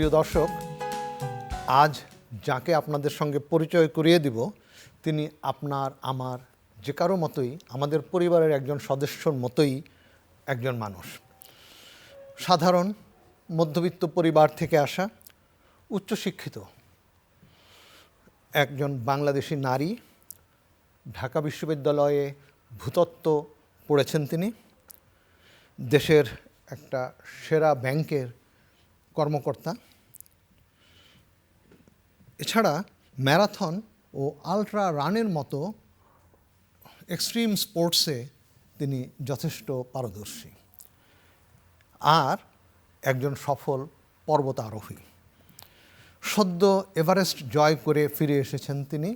প্রিয় দর্শক, আজ যাকে আপনাদের সঙ্গে পরিচয় করিয়ে দিব তিনি আপনার আমার যে কারো মতোই, আমাদের পরিবারের একজন সদস্যর মতোই একজন মানুষ। সাধারণ মধ্যবিত্ত পরিবার থেকে আসা, উচ্চশিক্ষিত একজন বাংলাদেশি নারী। ঢাকা বিশ্ববিদ্যালয়ে ভূতত্ত্ব পড়েছেন তিনি। দেশের একটা সেরা ব্যাংকের কর্মকর্তা। এছাড়া ম্যারাথন ও আলট্রা রানের মতো এক্সট্রিম স্পোর্টসে তিনি যথেষ্ট পারদর্শী। আর একজন সফল পর্বতারোহী। সদ্য এভারেস্ট জয় করে ফিরে এসেছেন তিনি।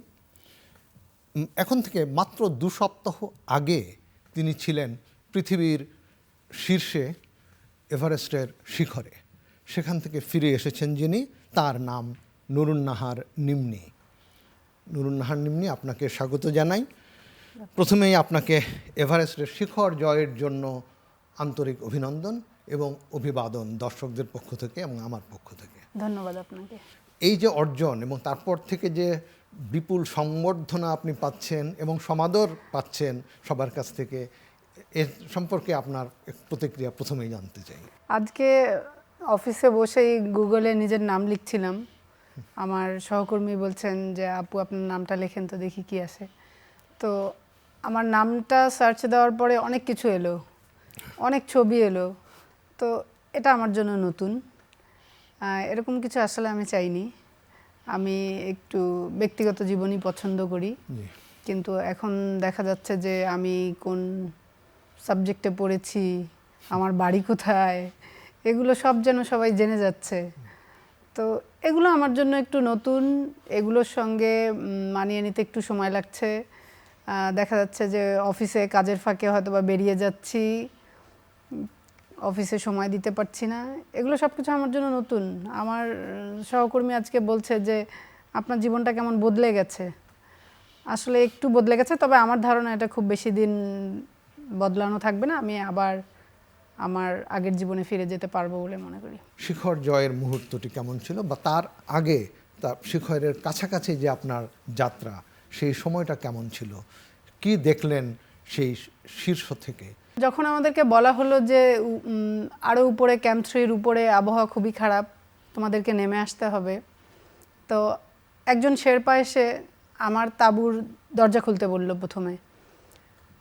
এখন থেকে মাত্র 2 সপ্তাহ আগে তিনি ছিলেন পৃথিবীর শীর্ষে এভারেস্টের শিখরে। সেখান থেকে ফিরে এসেছেন যিনি, তার নাম নুরুন্নাহার নিম্নী। নুরুন্নাহার নিম্নী, আপনাকে স্বাগত জানাই। প্রথমেই আপনাকে এভারেস্টের শিখর জয়ের জন্য আন্তরিক অভিনন্দন এবং অভিবাদন দর্শকদের পক্ষ থেকে এবং আমার পক্ষ থেকে। ধন্যবাদ আপনাকে। এই যে অর্জন এবং তারপর থেকে যে বিপুল সংবর্ধনা আপনি পাচ্ছেন এবং সমাদর পাচ্ছেন সবার কাছ থেকে, এর সম্পর্কে আপনার প্রতিক্রিয়া প্রথমেই জানতে চাই। আজকে অফিসে বসেই গুগলে নিজের নাম লিখছিলাম। আমার সহকর্মী বলছেন যে আপু আপনার নামটা লেখেন তো দেখি কি আসে। তো আমার নামটা সার্চ দেওয়ার পরে অনেক কিছু এলো, অনেক ছবি এলো। তো এটা আমার জন্য নতুন, এরকম কিছু আসলে আমি চাইনি। আমি একটু ব্যক্তিগত জীবনই পছন্দ করি, কিন্তু এখন দেখা যাচ্ছে যে আমি কোন সাবজেক্টে পড়েছি, আমার বাড়ি কোথায়, এগুলো সব যেন সবাই জেনে যাচ্ছে। তো এগুলো আমার জন্য একটু নতুন, এগুলোর সঙ্গে মানিয়ে নিতে একটু সময় লাগছে। দেখা যাচ্ছে যে অফিসে কাজের ফাঁকে হয়তো বা বেরিয়ে যাচ্ছি, অফিসে সময় দিতে পারছি না। এগুলো সব কিছু আমার জন্য নতুন। আমার সহকর্মী আজকে বলছে যে আপনার জীবনটা কেমন বদলে গেছে। আসলে একটু বদলে গেছে, তবে আমার ধারণা এটা খুব বেশি দিন বদলানো থাকবে না। আমি আবার আমার আগের জীবনে ফিরে যেতে পারবো বলে মনে করি। শিখর জয়ের মুহূর্তটি কেমন ছিল, বা তার আগে তার শিখরের কাছাকাছি যে আপনার যাত্রা, সেই সময়টা কেমন ছিল? কি দেখলেন সেই শীর্ষ থেকে? যখন আমাদেরকে বলা হলো যে আরও উপরে ক্যাম্প 3-র উপরে আবহাওয়া খুবই খারাপ, তোমাদেরকে নেমে আসতে হবে, তো একজন শেরপা এসে আমার তাঁবুর দরজা খুলতে বলল। প্রথমে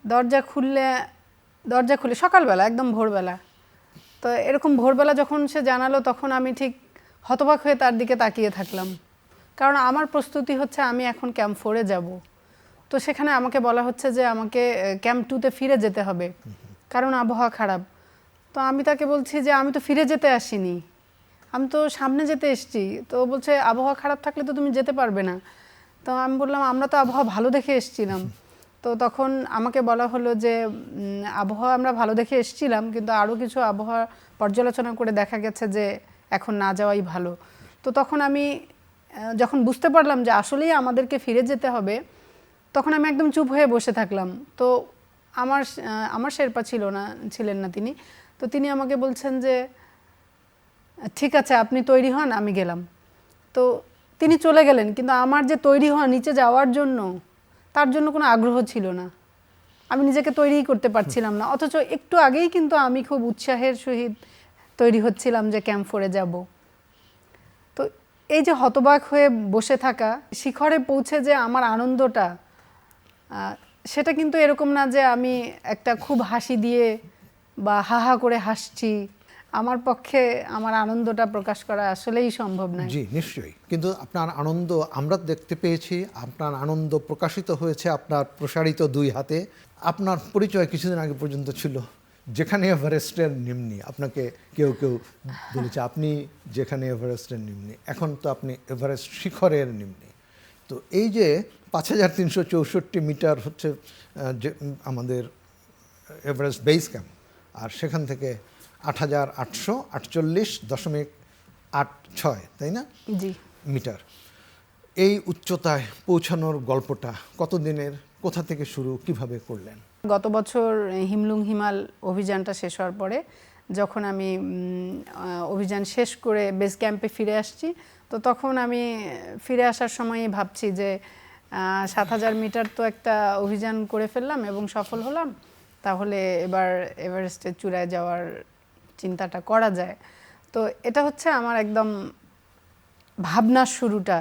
দরজা খুলে সকালবেলা, একদম ভোরবেলা। তো এরকম ভোরবেলা যখন সে জানালো, তখন আমি ঠিক হতবাক হয়ে তার দিকে তাকিয়ে থাকলাম। কারণ আমার প্রস্তুতি হচ্ছে আমি এখন ক্যাম্প 4-এ যাব। তো সেখানে আমাকে বলা হচ্ছে যে আমাকে ক্যাম্প 2-তে ফিরে যেতে হবে কারণ আবহাওয়া খারাপ। তো আমি তাকে বলছি যে আমি তো ফিরে যেতে আসিনি, আমি তো সামনে যেতে এসেছি। তো বলছে আবহাওয়া খারাপ থাকলে তো তুমি যেতে পারবে না। তো আমি বললাম আমরা তো আবহাওয়া ভালো দেখে এসেছিলাম। তো তখন আমাকে বলা হলো যে আবহাওয়া আমরা ভালো দেখে এসেছিলাম, কিন্তু আরও কিছু আবহাওয়া পর্যালোচনা করে দেখা গেছে যে এখন না যাওয়াই ভালো। তো তখন আমি যখন বুঝতে পারলাম যে আসলেই আমাদেরকে ফিরে যেতে হবে, তখন আমি একদম চুপ হয়ে বসে থাকলাম। তো আমার শেরপা ছিলেন না তিনি। তো তিনি আমাকে বলছেন যে ঠিক আছে আপনি তৈরি হন, আমি গেলাম। তো তিনি চলে গেলেন, কিন্তু আমার যে তৈরি হওয়া নিচে যাওয়ার জন্য, তার জন্য কোনো আগ্রহ ছিল না। আমি নিজেকে তৈরিই করতে পারছিলাম না। অথচ একটু আগেই কিন্তু আমি খুব উৎসাহের সহিত তৈরি হচ্ছিলাম যে ক্যাম্প 4-এ যাব। তো এই যে হতবাক হয়ে বসে থাকা, শিখরে পৌঁছে যে আমার আনন্দটা, সেটা কিন্তু এরকম না যে আমি একটা খুব হাসি দিয়ে বা হাহা করে হাসছি। আমার পক্ষে আমার আনন্দটা প্রকাশ করা আসলেই সম্ভব নয়। জি, নিশ্চয়ই। কিন্তু আপনার আনন্দ আমরা দেখতে পেয়েছি, আপনার আনন্দ প্রকাশিত হয়েছে আপনার প্রসারিত 2 হাতে। আপনার পরিচয় কিছুদিন আগে পর্যন্ত ছিল যেখানে এভারেস্টের নিম্নী। আপনাকে কেউ বলেছে আপনি যেখানে এভারেস্টের নিম্নী, এখন তো আপনি এভারেস্ট শিখরের নিম্নী। তো এই যে 5364 মিটার হচ্ছে যে আমাদের এভারেস্ট বেস ক্যাম্প, আর সেখান থেকে 8848.86, তাই না? জি, মিটার। এই উচ্চতায় পৌঁছানোর গল্পটা কতদিনের, কোথা থেকে শুরু, কিভাবে করলেন? গত বছর হিমলুং হিমাল অভিযানটা শেষ হওয়ার পরে যখন আমি অভিযান শেষ করে বেস ক্যাম্পে ফিরে আসছি, তো তখন আমি ফিরে আসার সময়ই ভাবছি যে ৭,০০০ মিটার তো একটা অভিযান করে ফেললাম এবং সফল হলাম, তাহলে এবার এভারেস্টের চূড়ায় যাওয়ার চিন্তাটা করা যায়। তো এটা হচ্ছে আমার একদম ভাবনার শুরুটা,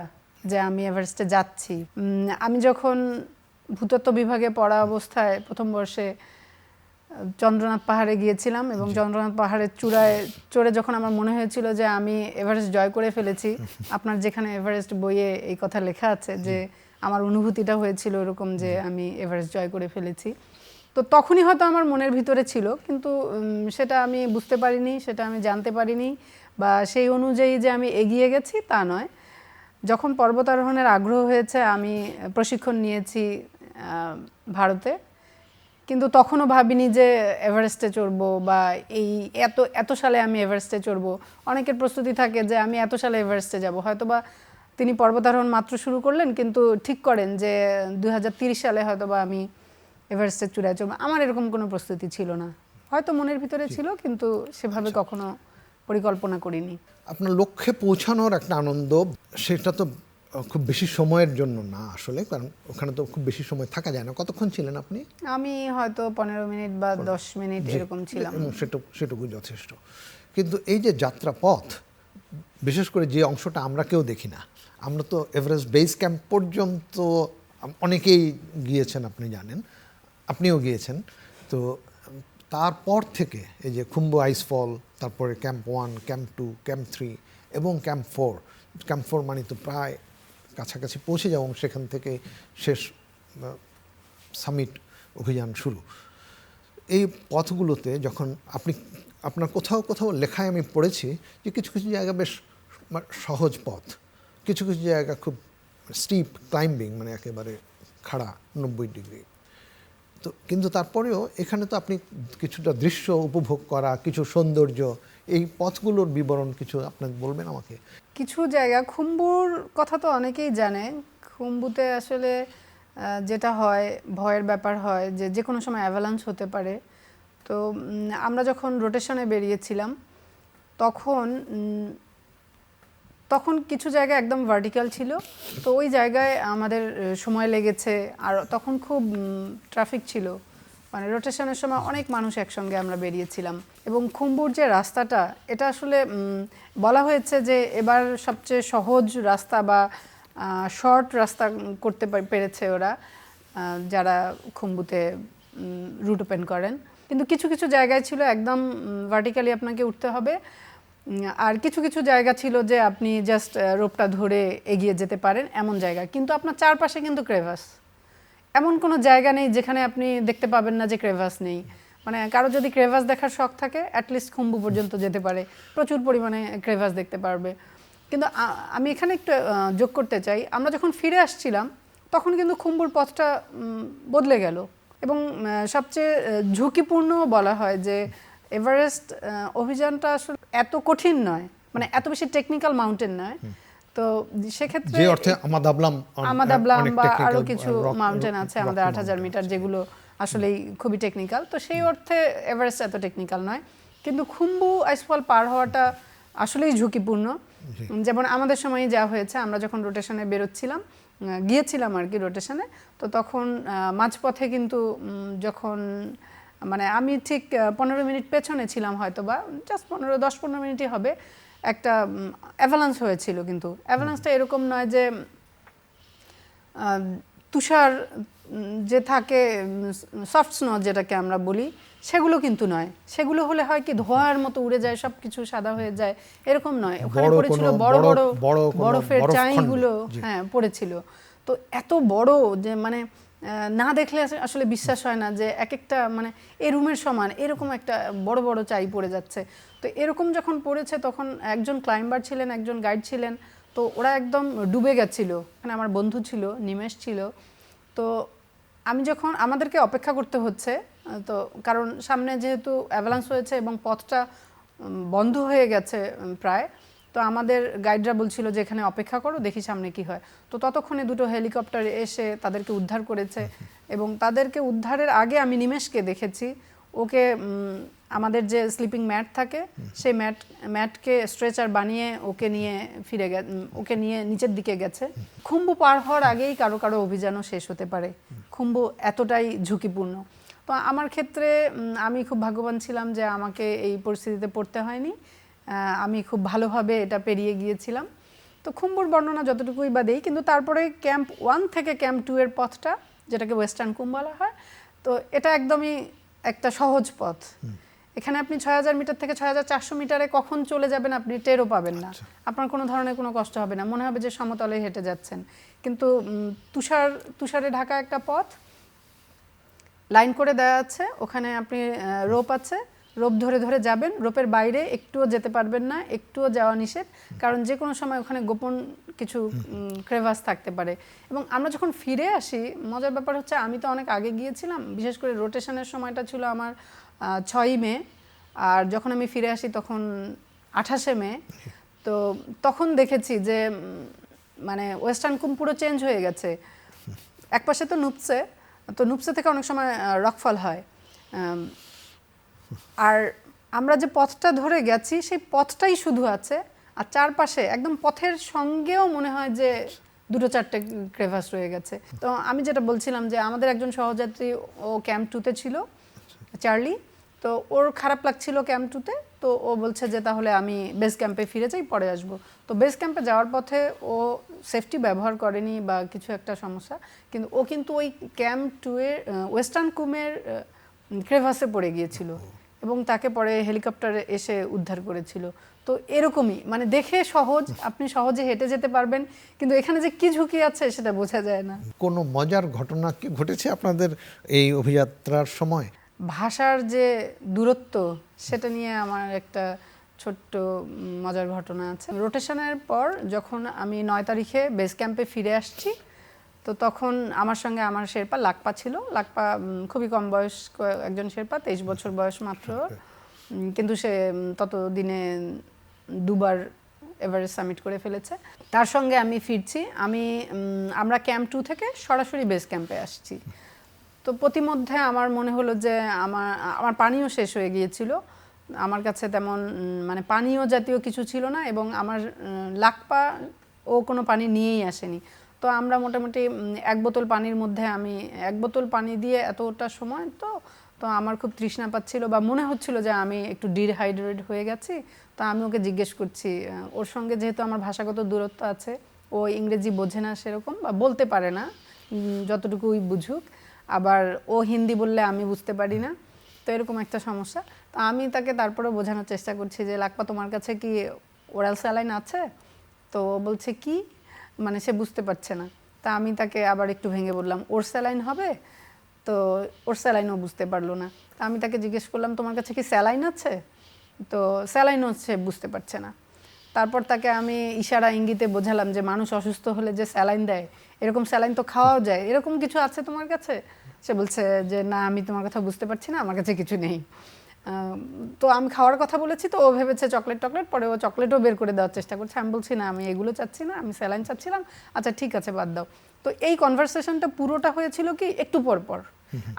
যে আমি এভারেস্টে যাচ্ছি। আমি যখন ভূতত্ত্ব বিভাগে পড়া অবস্থায় প্রথম বর্ষে চন্দ্রনাথ পাহাড়ে গিয়েছিলাম এবং চন্দ্রনাথ পাহাড়ের চূড়ায় চড়ে যখন আমার মনে হয়েছিল যে আমি এভারেস্ট জয় করে ফেলেছি, আপনার যেখানে এভারেস্ট বইয়ে এই কথা লেখা আছে যে আমার অনুভূতিটা হয়েছিল এরকম যে আমি এভারেস্ট জয় করে ফেলেছি, তো তখনই হয়তো আমার মনের ভিতরে ছিল, কিন্তু সেটা আমি বুঝতে পারিনি, সেটা আমি জানতে পারিনি, বা সেই অনুযায়ী যে আমি এগিয়ে গেছি তা নয়। যখন পর্বতারোহণের আগ্রহ হয়েছে, আমি প্রশিক্ষণ নিয়েছি ভারতে, কিন্তু তখনও ভাবিনি যে এভারেস্টে চড়বো, বা এই এত সালে আমি এভারেস্টে চড়বো। অনেকের প্রস্তুতি থাকে যে আমি এত সালে এভারেস্টে যাব, হয়তোবা তিনি পর্বতারোহণ মাত্র শুরু করলেন কিন্তু ঠিক করেন যে 2030 সালে হয়তোবা আমি এভারেস্টের চূড়ায় চড়বো। আমার এরকম কোনো প্রস্তুতি ছিল না, হয়তো মনের ভিতরে ছিল কিন্তু সেভাবে কখনো পরিকল্পনা করিনি। আপনার লক্ষ্যে পৌঁছানোর একটা আনন্দ, সেটা তো খুব বেশি সময়ের জন্য না আসলে, কারণ ওখানে তো খুব বেশি সময় থাকা যায় না। কতক্ষণ ছিলেন আপনি? আমি হয়তো 15 মিনিট বা 10 মিনিট এরকম ছিলাম। সেটুকু যথেষ্ট। কিন্তু এই যে যাত্রা পথ, বিশেষ করে যে অংশটা আমরা কেউ দেখি না, আমরা তো এভারেস্ট বেস ক্যাম্প পর্যন্ত অনেকেই গিয়েছেন, আপনি জানেন, আপনিও গিয়েছেন। তো তারপর থেকে এই যে খুম্বু আইসফল, তারপরে ক্যাম্প 1, ক্যাম্প 2, ক্যাম্প 3 এবং ক্যাম্প 4, ক্যাম্প 4 মানে তো প্রায় কাছাকাছি পৌঁছে যাও, সেখান থেকে শেষ সামিট অভিযান শুরু। এই পথগুলোতে যখন আপনার কোথাও লেখায় আমি পড়েছি যে কিছু কিছু জায়গা বেশ সহজ পথ, কিছু কিছু জায়গা খুব স্টিপ ক্লাইম্বিং, মানে একেবারে খাড়া 90 ডিগ্রি। তো কিন্তু তারপরেও এখানে তো আপনি কিছুটা দৃশ্য উপভোগ করা, কিছু সৌন্দর্য, এই পথগুলোর বিবরণ কিছু আপনাকে বলবেন আমাকে? কিছু জায়গা, খুম্বুর কথা তো অনেকেই জানে। খুম্বুতে আসলে যেটা হয়, ভয়ের ব্যাপার হয় যে কোনো সময় অ্যাভালান্স হতে পারে। তো আমরা যখন রোটেশনে বেরিয়েছিলাম তখন কিছু জায়গা একদম ভার্টিক্যাল ছিল, তো ওই জায়গায় আমাদের সময় লেগেছে। আর তখন খুব ট্রাফিক ছিল, মানে রোটেশনের সময় অনেক মানুষ একসঙ্গে আমরা বেরিয়েছিলাম। এবং খুম্বুর যে রাস্তাটা, এটা আসলে বলা হয়েছে যে এবার সবচেয়ে সহজ রাস্তা বা শর্ট রাস্তা করতে পেরেছে ওরা, যারা খুম্বুতে রুট ওপেন করেন। কিন্তু কিছু কিছু জায়গায় ছিল একদম ভার্টিক্যালি আপনাকে উঠতে হবে, আর কিছু কিছু জায়গা ছিল যে আপনি জাস্ট রোপটা ধরে এগিয়ে যেতে পারেন এমন জায়গা। কিন্তু আপনার চারপাশে কিন্তু ক্রেভাস, এমন কোনো জায়গা নেই যেখানে আপনি দেখতে পাবেন না যে ক্রেভাস নেই। মানে কারো যদি ক্রেভাস দেখার শখ থাকে, অ্যাটলিস্ট খুম্বু পর্যন্ত যেতে পারে, প্রচুর পরিমাণে ক্রেভাস দেখতে পারবে। কিন্তু আমি এখানে একটু যোগ করতে চাই, আমরা যখন ফিরে আসছিলাম তখন কিন্তু খুম্বুর পথটা বদলে গেল। এবং সবচেয়ে ঝুঁকিপূর্ণ বলা হয় যে এভারেস্ট অভিযানটা আসলে এত কঠিন নয়, মানে এত বেশি টেকনিক্যাল মাউন্টেন নয়। তো সেক্ষেত্রে যে অর্থে আমাদাবলাম বা আরো কিছু মাউন্টেন আছে আমাদের 8,000 মিটার, যেগুলো আসলেই খুবই টেকনিক্যাল। তো সেই অর্থে এভারেস্ট এত টেকনিক্যাল নয়, কিন্তু খুম্বু আইসফল পার হওয়াটা আসলেই ঝুঁকিপূর্ণ। যেমন আমাদের সময় যা হয়েছে, আমরা যখন রোটেশনে গিয়েছিলাম আর কি রোটেশনে, তো তখন মাঝপথে কিন্তু যখন মানে আমি ঠিক 15 মিনিট পেছনে ছিলাম, হয়তো বা জাস্ট 10-15 মিনিটই হবে, একটা অ্যাভালান্স হয়েছিল। কিন্তু অ্যাভালান্সটা এরকম নয় যে তুষার যে থাকে, সফট স্নো যেটাকে আমরা বলি, সেগুলো কিন্তু নয়। সেগুলো হলে হয় কি, ধোঁয়ার মতো উড়ে যায়, সব কিছু সাদা হয়ে যায়, এরকম নয়। ওখানে পড়েছিল বড় বড় বরফের চাইগুলো, হ্যাঁ পড়েছিল। তো এত বড় যে মানে না দেখলে আসলে বিশ্বাস হয় না যে এক একটা মানে এই রুমের সমান এরকম একটা বড় বড় চাই পড়ে যাচ্ছে। তো এরকম যখন পড়েছে, তখন একজন ক্লাইম্বার ছিলেন, একজন গাইড ছিলেন, তো ওরা একদম ডুবে গেছিল। এখানে আমার বন্ধু ছিল, নিমেষ ছিল। তো আমি যখন, আমাদেরকে অপেক্ষা করতে হচ্ছে, তো কারণ সামনে যেহেতু অ্যাভালান্স হয়েছে এবং পথটা বন্ধ হয়ে গেছে প্রায়, তো আমাদের গাইডরা বলছিল যে এখানে অপেক্ষা করো, দেখি সামনে কি হয়। তো ততক্ষণে দুটো হেলিকপ্টার এসে তাদেরকে উদ্ধার করেছে, এবং তাদেরকে উদ্ধারের আগে আমি নিমেষকে দেখেছি, ওকে আমাদের যে স্লিপিং ম্যাট থাকে সেই ম্যাটকে স্ট্রেচার বানিয়ে ওকে নিয়ে ওকে নিয়ে নিচের দিকে গেছে। খুম্বু পার হওয়ার আগেই কারো কারো অভিযানও শেষ হতে পারে, খুম্বু এতটাই ঝুঁকিপূর্ণ। তো আমার ক্ষেত্রে আমি খুব ভাগ্যবান ছিলাম যে আমাকে এই পরিস্থিতিতে পড়তে হয়নি, আমি খুব ভালোভাবে এটা পেরিয়ে গিয়েছিলাম। তো খুম্বুর বর্ণনা যতটুকুই বা দেই, কিন্তু তারপরে ক্যাম্প 1 থেকে ক্যাম্প 2 এর পথটা, যেটাকে ওয়েস্টার্ন কুম বলা হয়, তো এটা একদমই একটা সহজ পথ। এখানে আপনি 6000 মিটার থেকে 6400 মিটারে কখন চলে যাবেন আপনি টেরও পাবেন না, আপনার কোনো ধরনের কোনো কষ্ট হবে না, মনে হবে যে সমতলে হেঁটে যাচ্ছেন। কিন্তু তুষারে ঢাকা একটা পথ, লাইন করে দেওয়া আছে, ওখানে আপনি রোপ আছে, রোপ ধরে ধরে যাবেন, রোপের বাইরে একটুও যেতে পারবেন না, একটুও যাওয়া নিষেধ, কারণ যে কোনো সময় ওখানে গোপন কিছু ক্রেভাস থাকতে পারে। এবং আমরা যখন ফিরে আসি, মজার ব্যাপার হচ্ছে আমি তো অনেক আগে গিয়েছিলাম, বিশেষ করে রোটেশনের সময়টা ছিল আমার 6ই মে, আর যখন আমি ফিরে আসি তখন 28শে মে। তো তখন দেখেছি যে মানে ওয়েস্টার্ন কুম পুরো চেঞ্জ হয়ে গেছে। একপাশে তো নুপসে থেকে অনেক সময় রকফল হয়, আর আমরা যে পথটা ধরে গেছি সেই পথটাই শুধু আছে, আর চারপাশে একদম পথের সঙ্গেও মনে হয় যে 2-4টে ক্রেভাস রয়ে গেছে। তো আমি যেটা বলছিলাম যে আমাদের একজন সহযাত্রী, ও ক্যাম্প 2-তে ছিল, চার্লি, তো ওর খারাপ লাগছিল ক্যাম্প 2-তে, তো ও বলছে যে তাহলে আমি বেস ক্যাম্পে ফিরে যাই, পরে আসবো। তো বেস ক্যাম্পে যাওয়ার পথে ও সেফটি ব্যবহার করেনি বা কিছু একটা সমস্যা, কিন্তু ও কিন্তু ওই ক্যাম্প 2-এর ওয়েস্টার্ন কুমের ক্রেভাসে পড়ে গিয়েছিল এবং তাকে পরে হেলিকপ্টারে এসে উদ্ধার করেছিল। তো এরকমই, মানে দেখে সহজ, আপনি সহজে হেঁটে যেতে পারবেন, কিন্তু এখানে যে কি ঝুঁকি আছে সেটা বোঝা যায় না। কোনো মজার ঘটনা কি ঘটেছে আপনাদের এই অভিযাত্রার সময়? ভাষার যে দূরত্ব, সেটা নিয়ে আমার একটা ছোট্ট মজার ঘটনা আছে। রোটেশনের পর যখন আমি 9 তারিখে বেস ক্যাম্পে ফিরে আসছি, তো তখন আমার সঙ্গে আমার শেরপা লাকপা ছিল। লাকপা খুবই কম বয়স্ক একজন শেরপা, 23 বছর বয়স মাত্র, কিন্তু সে ততদিনে 2বার এভারেস্ট সামিট করে ফেলেছে। তার সঙ্গে আমি ফিরছি, আমরা ক্যাম্প 2 থেকে সরাসরি বেস ক্যাম্পে আসছি। তো প্রতিমধ্যে আমার মনে হলো যে আমার পানীয় শেষ হয়ে গিয়েছিল, আমার কাছে তেমন মানে পানীয় জাতীয় কিছু ছিল না, এবং আমার লাকপা ও কোনো পানি নিয়েই আসেনি। তো আমরা মোটামুটি 1 বোতল পানির মধ্যে, আমি 1 বোতল পানি দিয়ে এতটা সময়, তো আমার খুব তৃষ্ণা পাচ্ছিল বা মনে হচ্ছিল যে আমি একটু ডিহাইড্রেট হয়ে গেছি। তো আমি ওকে জিজ্ঞেস করছি, ওর সঙ্গে যেহেতু আমার ভাষাগত দূরত্ব আছে, ও ইংরেজি বোঝে না সেরকম, বা বলতে পারে না যতটুকুই বুঝুক, আবার ও হিন্দি বললে আমি বুঝতে পারি না, তো এরকম একটা সমস্যা। তো আমি তাকে তারপরে বোঝানোর চেষ্টা করছি যে লাকপা, তোমার কাছে কি ওরাল স্যালাইন আছে? তো ও বলছে কি, মানে সে বুঝতে পারছে না। তা আমি তাকে আবার একটু ভেঙে বললাম ওর স্যালাইন হবে, তো ওর স্যালাইনও বুঝতে পারলো না। তা আমি তাকে জিজ্ঞেস করলাম তোমার কাছে কি স্যালাইন আছে? তো স্যালাইনও সে বুঝতে পারছে না। তারপর তাকে আমি ইশারা ইঙ্গিতে বোঝালাম যে মানুষ অসুস্থ হলে যে স্যালাইন দেয়, এরকম স্যালাইন তো খাওয়াও যায়, এরকম কিছু আছে তোমার কাছে? সে বলছে যে না, আমি তোমার কথা বুঝতে পারছি না, আমার কাছে কিছু নেই। তো আমি খাওয়ার কথা বলেছি, তো ও ভেবেছে চকলেট, পরে ও চকলেটও বের করে দেওয়ার চেষ্টা করছে। আমি বলছি না, আমি এগুলো চাচ্ছি না, আমি স্যালাইন চাচ্ছিলাম। আচ্ছা ঠিক আছে, বাদ দাও। তো এই কনভারসেশনটা পুরোটা হয়েছিল কি একটু পর পর।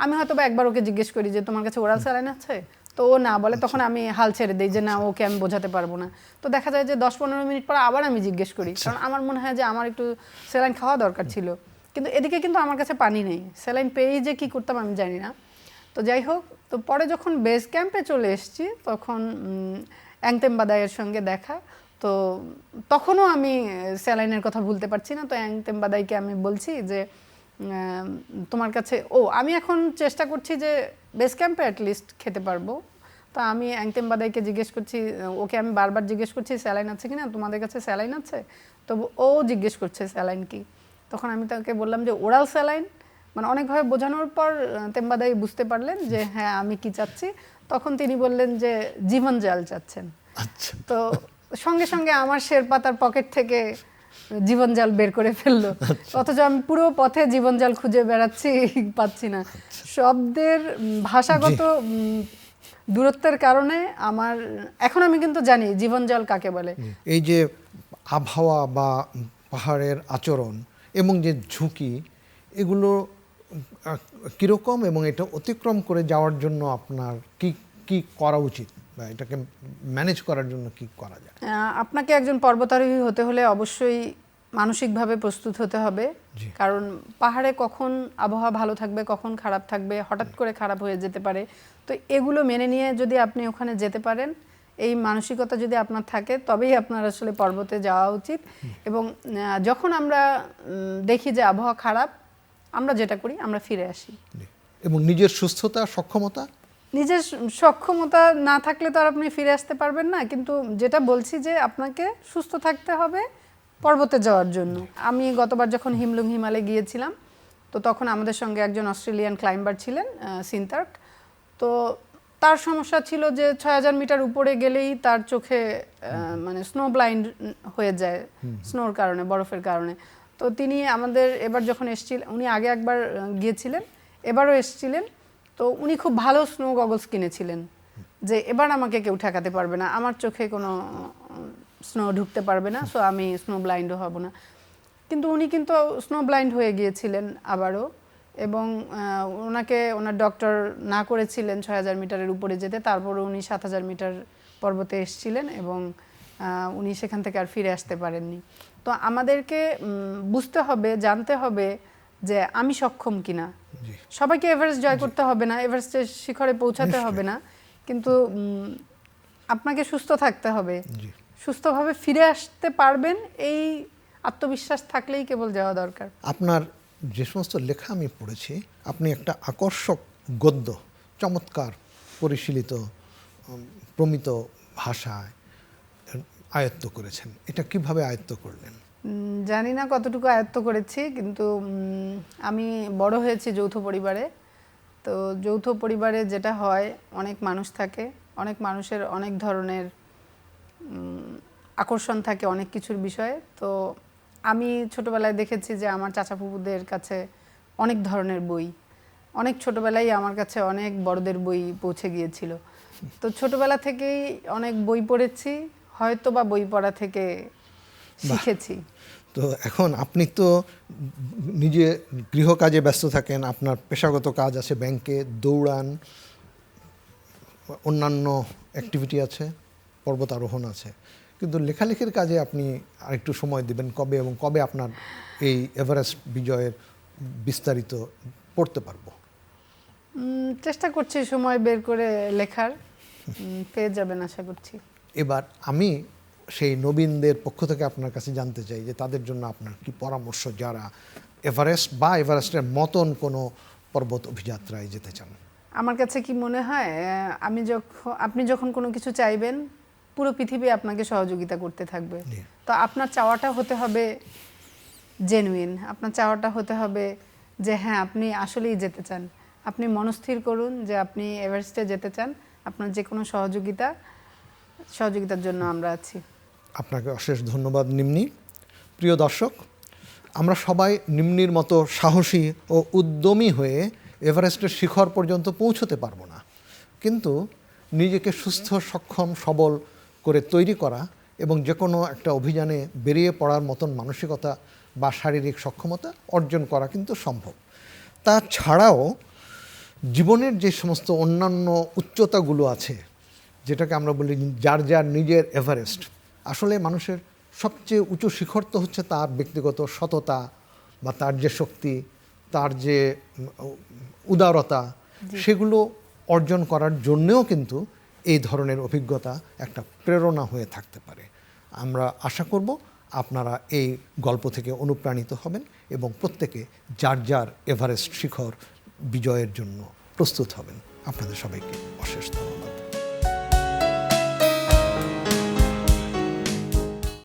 আমি হয়তো বা একবার ওকে জিজ্ঞেস করি যে তোমার কাছে ওরাল স্যালাইন আছে, তো ও না বলে, তখন আমি হাল ছেড়ে দিই যে না, ওকে আমি বোঝাতে পারবো না। তো দেখা যায় যে 10-15 মিনিট পর আবার আমি জিজ্ঞেস করি, কারণ আমার মনে হয় যে আমার একটু স্যালাইন খাওয়া দরকার ছিল, কিন্তু এদিকে কিন্তু আমার কাছে পানি নেই, স্যালাইন পেয়েই যে কি করতাম আমি জানি না। তো যাই হোক, তো পরে যখন বেস ক্যাম্পে চলে এসেছি, তখন অ্যাংতেম বাদাইয়ের সঙ্গে দেখা, তো তখনও আমি স্যালাইনের কথা ভুলতে পারছি না। তো অ্যাংতেম বাদাইকে আমি বলছি যে তোমার কাছে, আমি এখন চেষ্টা করছি যে বেস ক্যাম্পে অ্যাটলিস্ট খেতে পারবো। তো আমি অ্যাংতেম বাদাইকে জিজ্ঞেস করছি, ওকে আমি বারবার জিজ্ঞেস করছি স্যালাইন আছে কিনা, তোমাদের কাছে স্যালাইন আছে? তো ও জিজ্ঞেস করছে স্যালাইন কি। তখন আমি তাকে বললাম যে ওরাল স্যালাইন, মানে অনেকভাবে বোঝানোর পর তেম্বাদাই বুঝতে পারলেন যে হ্যাঁ আমি কি চাচ্ছি। তখন তিনি বললেন যে জীবন জাল চাচ্ছেন। তো সঙ্গে সঙ্গে আমার শেরপা তার পকেট থেকে জীবন জাল বের করে ফেললো, অথচ আমি পুরো পথে জীবন জাল খুঁজে বেড়াচ্ছি, পাচ্ছি না। শব্দের ভাষাগত দূরত্বের কারণে এখন আমি কিন্তু জানি জীবন জাল কাকে বলে। এই যে আবহাওয়া বা পাহাড়ের আচরণ এবং যে ঝুঁকি, এগুলো কীরকম এবং এটা অতিক্রম করে যাওয়ার জন্য আপনার কি কি করা উচিত বা এটাকে ম্যানেজ করার জন্য কি করা যায়? আপনাকে একজন পর্বতারোহী হতে হলে অবশ্যই মানসিকভাবে প্রস্তুত হতে হবে, কারণ পাহাড়ে কখন আবহাওয়া ভালো থাকবে, কখন খারাপ থাকবে, হঠাৎ করে খারাপ হয়ে যেতে পারে। তো এগুলো মেনে নিয়ে যদি আপনি ওখানে যেতে পারেন, এই মানসিকতা যদি আপনার থাকে, তবেই আপনার আসলে পর্বতে যাওয়া উচিত। এবং যখন আমরা দেখি যে আবহাওয়া খারাপ, আমরা যেটা করি আমরা ফিরে আসি। এবং নিজের সুস্থতা সক্ষমতা, নিজের সক্ষমতা না থাকলে তো আর আপনি ফিরে আসতে পারবেন না, কিন্তু যেটা বলছি যে আপনাকে সুস্থ থাকতে হবে পর্বতে যাওয়ার জন্য। আমি গতবার যখন হিমলুং হিমালে গিয়েছিলাম, তো তখন আমাদের সঙ্গে একজন অস্ট্রেলিয়ান ক্লাইম্বার ছিলেন, সিনতার্ক। তো তার সমস্যা ছিল যে 6000 মিটার উপরে গেলেই তার চোখে মানে স্নো ব্লাইন্ড হয়ে যায় স্নোর কারণে, বরফের কারণে। তো তিনি আমাদের এবার যখন এসেছিলেন, উনি আগে একবার গিয়েছিলেন, এবারও এসেছিলেন, তো উনি খুব ভালো স্নো গগলস কিনেছিলেন যে এবার আমাকে কেউ ঠেকাতে পারবে না, আমার চোখে কোনো স্নো ঢুকতে পারবে না, সো আমি স্নো ব্লাইন্ডও হব না। কিন্তু উনি কিন্তু স্নো ব্লাইন্ড হয়ে গিয়েছিলেন আবারও, এবং ওনাকে ওনার ডক্টর না করেছিলেন 6000 মিটারের উপরে যেতে। তারপরে উনি 7000 মিটার পর্বতে এসেছিলেন এবং উনি সেখান থেকে আর ফিরে আসতে পারেননি। তো আমাদেরকে বুঝতে হবে, জানতে হবে যে আমি সক্ষম কিনা। সবাইকে এভারেস্ট জয় করতে হবে না, এভারেস্টের শিখরে পৌঁছাতে হবে না, কিন্তু আপনাকে সুস্থ থাকতে হবে। সুস্থভাবে ফিরে আসতে পারবেন, এই আত্মবিশ্বাস থাকলেই কেবল যাওয়া দরকার। আপনার যে সমস্ত লেখা আমি পড়েছি, আপনি একটা আকর্ষক গদ্য, চমৎকার পরিশীলিত প্রমিত ভাষায় আয়ত্ত করেছেন। এটা কিভাবে আয়ত্ত করলেন? জানি না কতটুকু আয়ত্ত করেছি, কিন্তু আমি বড় হয়েছি যৌথ পরিবারে। তো যৌথ পরিবারে যেটা হয়, অনেক মানুষ থাকে, অনেক মানুষের অনেক ধরনের আকর্ষণ থাকে অনেক কিছুর বিষয়ে। তো আমি ছোটবেলায় দেখেছি যে আমার চাচা ফুপুদের কাছে অনেক ধরনের বই, অনেক ছোটবেলায় আমার কাছে অনেক বড়দের বই পৌঁছে গিয়েছিল। তো ছোটবেলা থেকেই অনেক বই পড়েছি, হয়তো বা বই পড়া থেকে শিখেছি। তো এখন আপনি তো নিজে গৃহকাজে ব্যস্ত থাকেন, আপনার পেশাগত কাজ আছে, ব্যাংকে দৌড়ান, অন্যান্য অ্যাক্টিভিটি আছে, পর্বত আরোহণ আছে, কিন্তু লেখালেখির কাজে আপনি আরেকটু সময় দেবেন কবে, এবং কবে আপনার এই এভারেস্ট বিজয়ের বিস্তারিত পড়তে পারবো? চেষ্টা করছি সময় বের করে লেখার, পেয়ে যাবেন আশা করছি। এবার আমি সেই নবীনদের পক্ষ থেকে আপনার কাছে জানতে চাই যে তাদের জন্য আপনার কি পরামর্শ, যারা এভারেস্ট বা এভারেস্টের মতন কোনো পর্বত অভিযাত্রায় যেতে চান? আমার কাছে কি মনে হয়, আপনি যখন কোনো কিছু চাইবেন, পুরো পৃথিবী আপনাকে সহযোগিতা করতে থাকবে। তো আপনার চাওয়াটা হতে হবে জেনুইন, আপনার চাওয়াটা হতে হবে যে হ্যাঁ আপনি আসলেই যেতে চান। আপনি মনস্থির করুন যে আপনি এভারেস্টে যেতে চান, আপনার যে কোনো সহযোগিতার জন্য আমরা আছি। আপনাকে অশেষ ধন্যবাদ নিম্নি। প্রিয় দর্শক, আমরা সবাই নিম্নির মতো সাহসী ও উদ্যমী হয়ে এভারেস্টের শিখর পর্যন্ত পৌঁছতে পারবো না, কিন্তু নিজেকে সুস্থ, সক্ষম, সবল করে তৈরি করা এবং যে কোনো একটা অভিযানে বেরিয়ে পড়ার মতন মানসিকতা বা শারীরিক সক্ষমতা অর্জন করা কিন্তু সম্ভব। তাছাড়াও জীবনের যে সমস্ত অন্যান্য উচ্চতাগুলো আছে, যেটাকে আমরা বলি যার যার নিজের এভারেস্ট, আসলে মানুষের সবচেয়ে উঁচু শিখর তো হচ্ছে তার ব্যক্তিগত সততা বা তার যে শক্তি, তার যে উদারতা, সেগুলো অর্জন করার জন্যেও কিন্তু এই ধরনের অভিজ্ঞতা একটা প্রেরণা হয়ে থাকতে পারে। আমরা আশা করব আপনারা এই গল্প থেকে অনুপ্রাণিত হবেন এবং প্রত্যেকে যার যার এভারেস্ট শিখর বিজয়ের জন্য প্রস্তুত হবেন। আপনাদের সবাইকে অশেষ ধন্যবাদ।